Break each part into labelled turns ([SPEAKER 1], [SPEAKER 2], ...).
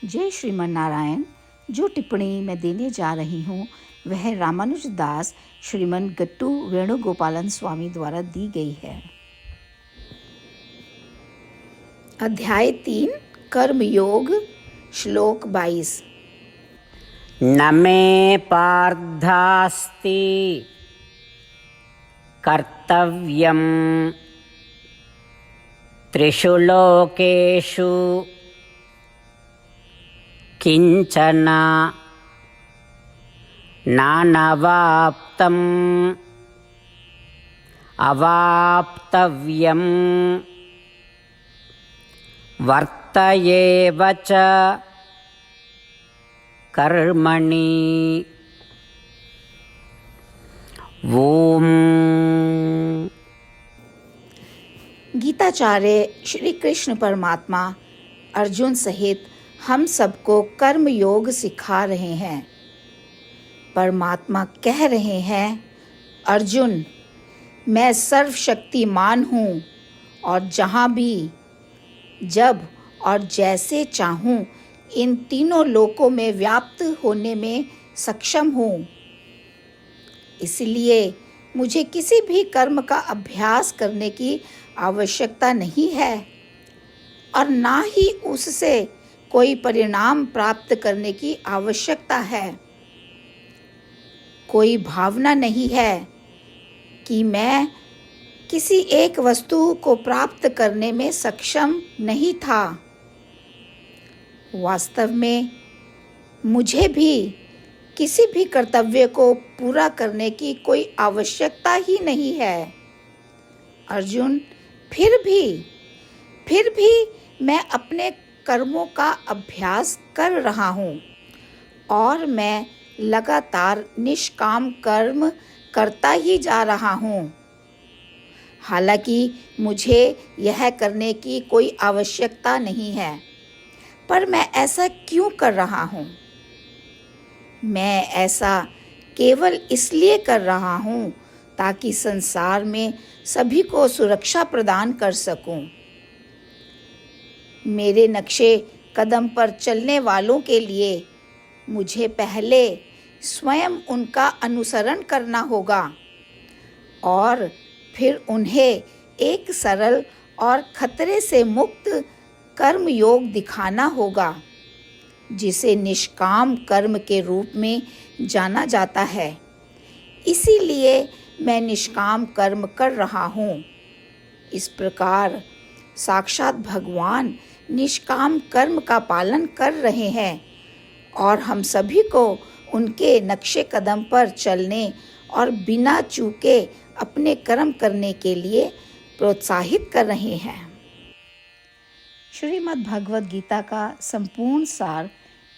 [SPEAKER 1] जय श्रीमन नारायण। जो टिप्पणी मैं देने जा रही हूँ वह रामानुज दास श्रीमन गट्टू वेणुगोपालन स्वामी द्वारा दी गई है। अध्याय 3 कर्मयोग, श्लोक 22।
[SPEAKER 2] न मे पार्थास्ति कर्तव्यं त्रिषु लोकेषु किंचन नानवाप्तम् अवाप्तव्यं वर्तयेव च कर्मणि। ओम।
[SPEAKER 1] गीताचार्य श्री कृष्ण परमात्मा अर्जुन सहित हम सबको कर्म योग सिखा रहे हैं। परमात्मा कह रहे हैं, अर्जुन, मैं सर्वशक्तिमान हूँ और जहाँ भी, जब और जैसे चाहूँ इन तीनों लोकों में व्याप्त होने में सक्षम हूँ। इसलिए मुझे किसी भी कर्म का अभ्यास करने की आवश्यकता नहीं है और ना ही उससे कोई परिणाम प्राप्त करने की आवश्यकता है। कोई भावना नहीं है कि मैं किसी एक वस्तु को प्राप्त करने में सक्षम नहीं था। वास्तव में मुझे भी किसी भी कर्तव्य को पूरा करने की कोई आवश्यकता ही नहीं है। अर्जुन, फिर भी मैं अपने कर्मों का अभ्यास कर रहा हूँ और मैं लगातार निष्काम कर्म करता ही जा रहा हूँ। हालांकि मुझे यह करने की कोई आवश्यकता नहीं है, पर मैं ऐसा क्यों कर रहा हूँ? मैं ऐसा केवल इसलिए कर रहा हूँ ताकि संसार में सभी को सुरक्षा प्रदान कर सकूँ। मेरे नक्शे कदम पर चलने वालों के लिए मुझे पहले स्वयं उनका अनुसरण करना होगा और फिर उन्हें एक सरल और खतरे से मुक्त कर्म योग दिखाना होगा, जिसे निष्काम कर्म के रूप में जाना जाता है। इसीलिए मैं निष्काम कर्म कर रहा हूँ। इस प्रकार साक्षात भगवान निष्काम कर्म का पालन कर रहे हैं और हम सभी को उनके नक्शे कदम पर चलने और बिना चूके अपने कर्म करने के लिए प्रोत्साहित कर रहे हैं। श्रीमद् भगवद गीता का संपूर्ण सार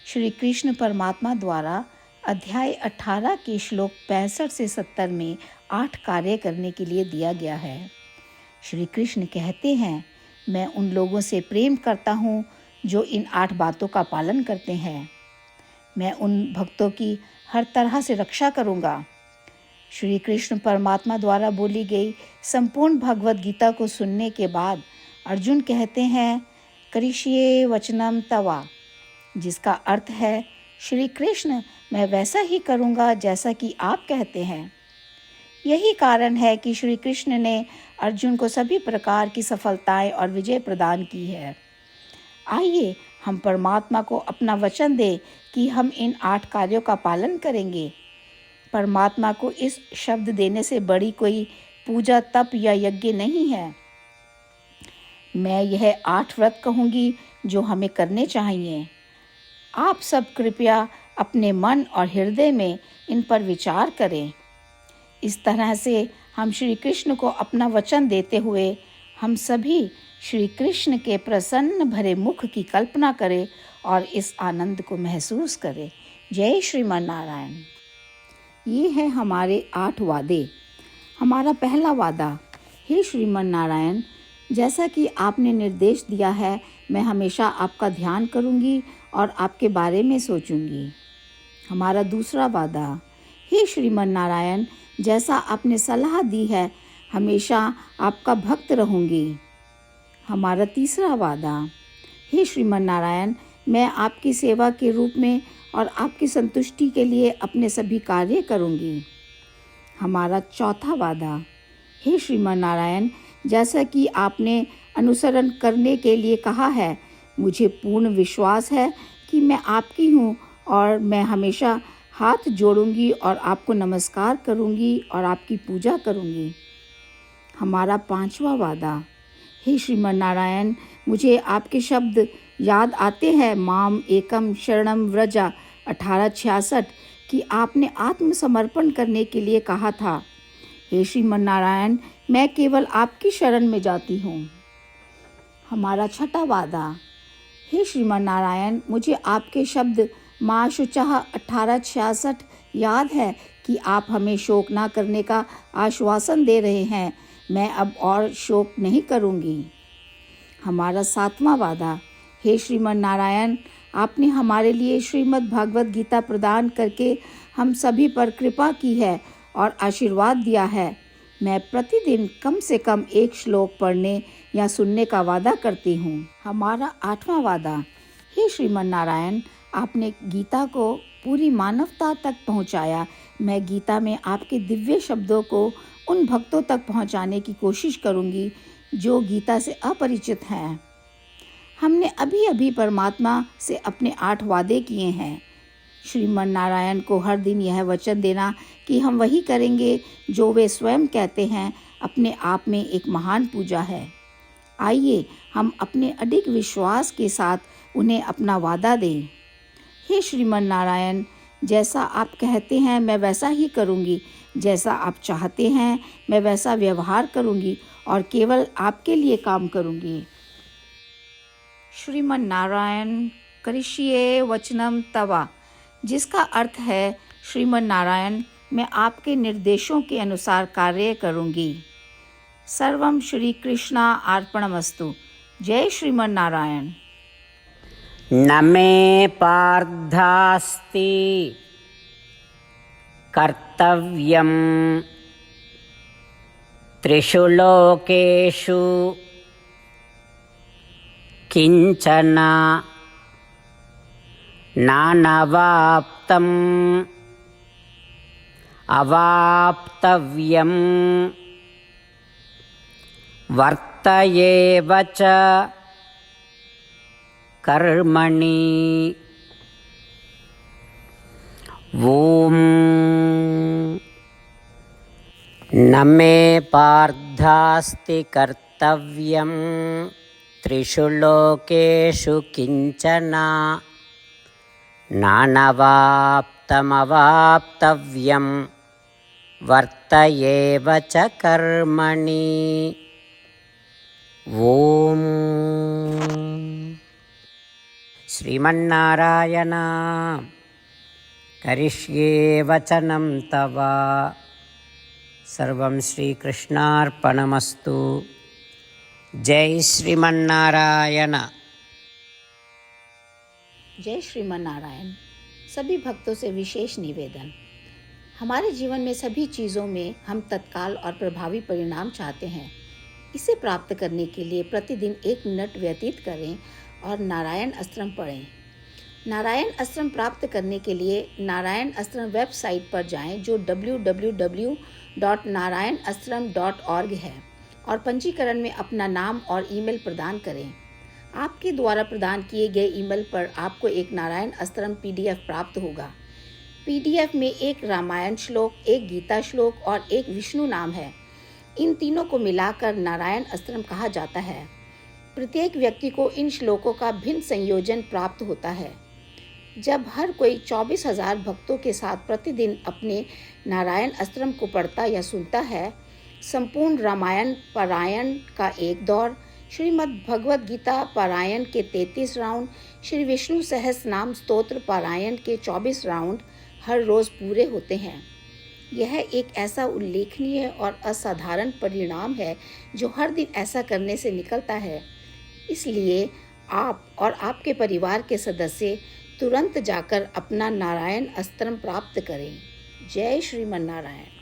[SPEAKER 1] श्री कृष्ण परमात्मा द्वारा अध्याय 18 के श्लोक 65 से 70 में 8 कार्य करने के लिए दिया गया है। श्री कृष्ण कहते हैं, मैं उन लोगों से प्रेम करता हूँ जो इन 8 बातों का पालन करते हैं। मैं उन भक्तों की हर तरह से रक्षा करूँगा। श्री कृष्ण परमात्मा द्वारा बोली गई संपूर्ण भगवद गीता को सुनने के बाद अर्जुन कहते हैं, करिष्ये वचनम तवा, जिसका अर्थ है, श्री कृष्ण, मैं वैसा ही करूँगा जैसा कि आप कहते हैं। यही कारण है कि श्री कृष्ण ने अर्जुन को सभी प्रकार की सफलताएं और विजय प्रदान की है। आइए हम परमात्मा को अपना वचन दें कि हम इन 8 कार्यों का पालन करेंगे। परमात्मा को इस शब्द देने से बड़ी कोई पूजा, तप या यज्ञ नहीं है। मैं यह 8 व्रत कहूँगी जो हमें करने चाहिए। आप सब कृपया अपने मन और हृदय में इन पर विचार करें। इस तरह से हम श्री कृष्ण को अपना वचन देते हुए हम सभी श्री कृष्ण के प्रसन्न भरे मुख की कल्पना करें और इस आनंद को महसूस करें। जय श्रीमन नारायण। ये है हमारे 8 वादे। हमारा पहला वादा, हे श्रीमन नारायण, जैसा कि आपने निर्देश दिया है, मैं हमेशा आपका ध्यान करूंगी और आपके बारे में सोचूंगी। हमारा दूसरा वादा, हे श्रीमन नारायण, जैसा आपने सलाह दी है, हमेशा आपका भक्त रहूंगी। हमारा तीसरा वादा, हे श्रीमन नारायण, मैं आपकी सेवा के रूप में और आपकी संतुष्टि के लिए अपने सभी कार्य करूंगी। हमारा चौथा वादा। हे श्रीमान नारायण, जैसा कि आपने अनुसरण करने के लिए कहा है, मुझे पूर्ण विश्वास है कि मैं आपकी हूँ और मैं हमेशा हाथ जोड़ूंगी और आपको नमस्कार करूंगी और आपकी पूजा करूंगी। हमारा पांचवा वादा। हे श्रीमान नारायण, मुझे आपके शब्द याद आते हैं, माम एकम शरणम व्रजा 1866, कि आपने आत्मसमर्पण करने के लिए कहा था। हे श्रीमान नारायण, मैं केवल आपकी शरण में जाती हूँ। हमारा छठा वादा। हे श्रीमान नारायण, मुझे आपके शब्द माँ शुचः 1866 याद है कि आप हमें शोक ना करने का आश्वासन दे रहे हैं। मैं अब और शोक नहीं करूँगी। हमारा सातवां वादा। हे श्रीमान नारायण, आपने हमारे लिए श्रीमद् भागवत गीता प्रदान करके हम सभी पर कृपा की है और आशीर्वाद दिया है। मैं प्रतिदिन कम से कम एक श्लोक पढ़ने या सुनने का वादा करती हूँ। हमारा आठवां वादा। हे श्रीमान नारायण, आपने गीता को पूरी मानवता तक पहुँचाया। मैं गीता में आपके दिव्य शब्दों को उन भक्तों तक पहुँचाने की कोशिश करूँगी जो गीता से अपरिचित हैं। हमने अभी अभी परमात्मा से अपने 8 वादे किए हैं। श्रीमान नारायण को हर दिन यह वचन देना कि हम वही करेंगे जो वे स्वयं कहते हैं, अपने आप में एक महान पूजा है। आइए हम अपने अडिग विश्वास के साथ उन्हें अपना वादा दें। हे श्रीमान नारायण, जैसा आप कहते हैं मैं वैसा ही करूँगी, जैसा आप चाहते हैं मैं वैसा व्यवहार करूँगी और केवल आपके लिए काम करूँगी। श्रीमान नारायण करिष्ये वचनम तवा, जिसका अर्थ है, श्रीमान नारायण, मैं आपके निर्देशों के अनुसार कार्य करूँगी। सर्वम श्री कृष्णा अर्पणमस्तु। जय श्रीमान नारायण।
[SPEAKER 2] न मे पार्थास्ति कर्तव्यं त्रिषु लोकेषु किंचन नानवाप्तम् अवाप्तव्यं वर्तयेव च कर्मणि। ओम न मे पार्थास्ति कर्तव्यं त्रिषु लोकेषु किंचन नानवाप्तमवाप्तव्यं वर्तयेव च कर्मणि। ओम श्रीमन्नारायण करिष्ये वचनं तव। सर्वं श्रीकृष्णार्पणमस्तु। जय श्रीमन्नारायण।
[SPEAKER 1] जय श्रीमान नारायण। सभी भक्तों से विशेष निवेदन। हमारे जीवन में सभी चीज़ों में हम तत्काल और प्रभावी परिणाम चाहते हैं। इसे प्राप्त करने के लिए प्रतिदिन 1 मिनट व्यतीत करें और नारायण अस्त्रम पढ़ें। नारायण अस्त्रम प्राप्त करने के लिए नारायण अस्त्रम वेबसाइट पर जाएं, जो www.narayanastram.org है, और पंजीकरण में अपना नाम और ईमेल प्रदान करें। आपके द्वारा प्रदान किए गए ईमेल पर आपको एक नारायण अस्त्रम PDF प्राप्त होगा। PDF में 1 रामायण श्लोक, 1 गीता श्लोक और 1 विष्णु नाम है। इन तीनों को मिलाकर नारायण अस्त्रम कहा जाता है। प्रत्येक व्यक्ति को इन श्लोकों का भिन्न संयोजन प्राप्त होता है। जब हर कोई 24,000 भक्तों के साथ प्रतिदिन अपने नारायण अस्त्रम को पढ़ता या सुनता है, संपूर्ण रामायण पारायण का 1 दौर, श्रीमद् भगवद गीता पारायण के 33 राउंड, श्री विष्णु सहस्त्र नाम स्तोत्र पारायण के 24 राउंड हर रोज़ पूरे होते हैं। यह एक ऐसा उल्लेखनीय और असाधारण परिणाम है जो हर दिन ऐसा करने से निकलता है। इसलिए आप और आपके परिवार के सदस्य तुरंत जाकर अपना नारायण अस्त्रम प्राप्त करें। जय श्रीमन नारायण।